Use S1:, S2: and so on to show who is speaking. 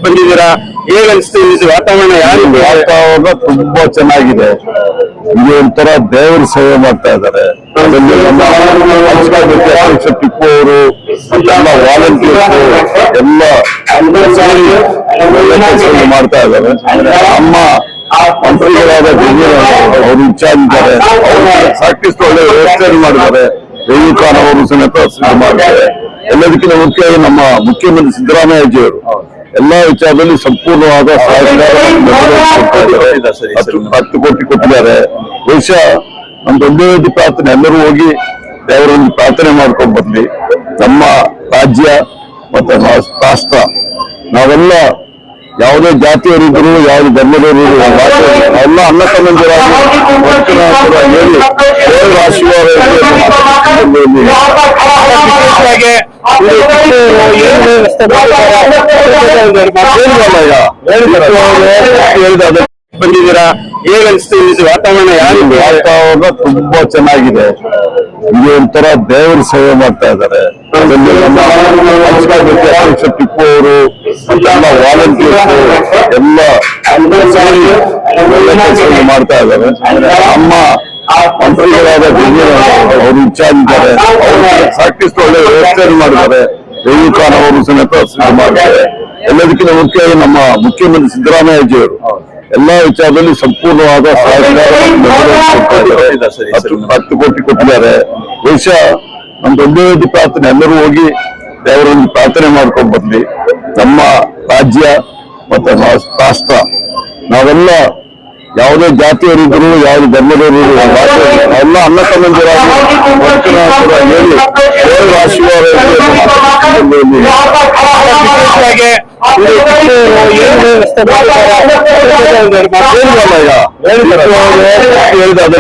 S1: ಬಂದಿದ್ದೀರಾ, ಹೇಗೆ ಅನಿಸ್ತು? ವಾತಾವರಣ
S2: ವಾತಾವರಣ ತುಂಬಾ ಚೆನ್ನಾಗಿದೆ. ಇದು ಒಂಥರ ದೇವರ ಸೇವೆ ಮಾಡ್ತಾ ಇದ್ದಾರೆ. ಅಧ್ಯಕ್ಷ ಟಿಪ್ಪು ಅವರು ಎಲ್ಲ ವಾಲಂಟಿಯರ್ಸ್ ಎಲ್ಲ ಸೇವೆ ಮಾಡ್ತಾ ಇದ್ದಾರೆ. ನಮ್ಮ ಮಂತ್ರಿಗಳಾದ ಅವರು ಇನ್ಚಾರ್ಜ್ ಇದ್ದಾರೆ. ಸಾಕಷ್ಟು ಒಳ್ಳೆ ವ್ಯವಸ್ಥೆಯನ್ನು ಮಾಡಿದ್ದಾರೆ. ರೇಣು ಖಾನ್ ಅವರು ಸಮೇತ ಮಾಡಿದ್ದಾರೆ. ಎಲ್ಲದಕ್ಕಿಂತ ಮುಖ್ಯವಾಗಿ ನಮ್ಮ ಮುಖ್ಯಮಂತ್ರಿ ಸಿದ್ದರಾಮಯ್ಯಜಿಯವರು ಎಲ್ಲಾ ವಿಚಾರದಲ್ಲಿ ಸಂಪೂರ್ಣವಾದ ಸಹಕಾರ 10 ಕೋಟಿ ಕೊಟ್ಟಿದ್ದಾರೆ. ಬಹುಶಃ ನಮ್ದು ಒಂದೇ ಪ್ರಾರ್ಥನೆ, ಎಲ್ಲರೂ ಹೋಗಿ ದೇವರೊಂದು ಪ್ರಾರ್ಥನೆ ಮಾಡ್ಕೊಂಡು ಬರ್ಲಿ. ನಮ್ಮ ರಾಜ್ಯ ಮತ್ತೆ ರಾಷ್ಟ್ರ ನಾವೆಲ್ಲ ಯಾವುದೇ ಜಾತಿಯವರಿದ್ರು, ಯಾವುದೇ ಧರ್ಮದವರು ಎಲ್ಲ ಅನ್ನ ಸಂಬಂಧರಾಗಿ ಹೇಳಿ ದೇವರ ಆಶೀರ್ವಾದ
S1: ಬಂದಿದ್ದೀರಾ, ಹೇಗೆ ಅನಿಸ್ತು? ವಾತಾವರಣ
S2: ವಾತಾವರಣ ತುಂಬಾ ಚೆನ್ನಾಗಿದೆ. ಇದು ಒಂಥರ ದೇವರ ಸೇವೆ ಮಾಡ್ತಾ ಇದ್ದಾರೆ. ಅಧ್ಯಕ್ಷ ಟಿಪ್ಪು ಅವರು ಎಲ್ಲ ವಾಲಂಟಿಯರ್ಸ್ ಎಲ್ಲ ಸೇವೆ ಮಾಡ್ತಾ ಇದ್ದಾರೆ. ನಮ್ಮ ಮಂತ್ರಿಗಳಾದ ಅವರು ಇನ್ಚಾರ್ಜ್ ಇದ್ದಾರೆ. ಸಾಕಷ್ಟು ಒಳ್ಳೆ ವ್ಯವಸ್ಥೆಯನ್ನು ಮಾಡಿದ್ದಾರೆ. ರೇಣು ಖಾನ್ ಅವರು ಸಮೇತ ಮಾಡಿದ್ದಾರೆ. ಎಲ್ಲದಕ್ಕಿಂತ ಮುಖ್ಯವಾಗಿ ನಮ್ಮ ಮುಖ್ಯಮಂತ್ರಿ ಸಿದ್ದರಾಮಯ್ಯಜಿಯವರು ಎಲ್ಲಾ ವಿಚಾರದಲ್ಲಿ ಸಂಪೂರ್ಣವಾದ ಸಹಕಾರ 10 ಕೋಟಿ ಕೊಟ್ಟಿದ್ದಾರೆ. ಬಹುಶಃ ನಮ್ದು ಒಂದೇ ಪ್ರಾರ್ಥನೆ, ಎಲ್ಲರೂ ಹೋಗಿ ದೇವರೊಂದು ಪ್ರಾರ್ಥನೆ ಮಾಡ್ಕೊಂಡು ಬರ್ಲಿ. ನಮ್ಮ ರಾಜ್ಯ ಮತ್ತೆ ರಾಷ್ಟ್ರ ನಾವೆಲ್ಲ ಯಾವುದೇ ಜಾತಿಯವರಿದ್ರು, ಯಾವುದೇ ಧರ್ಮದವರು ಎಲ್ಲ ಅನ್ನ ಸಂಬಂಧರಾಗಿ ಹೇಳಿ ದೇವರ ಆಶೀರ್ವಾದ ಹೇಳಿದ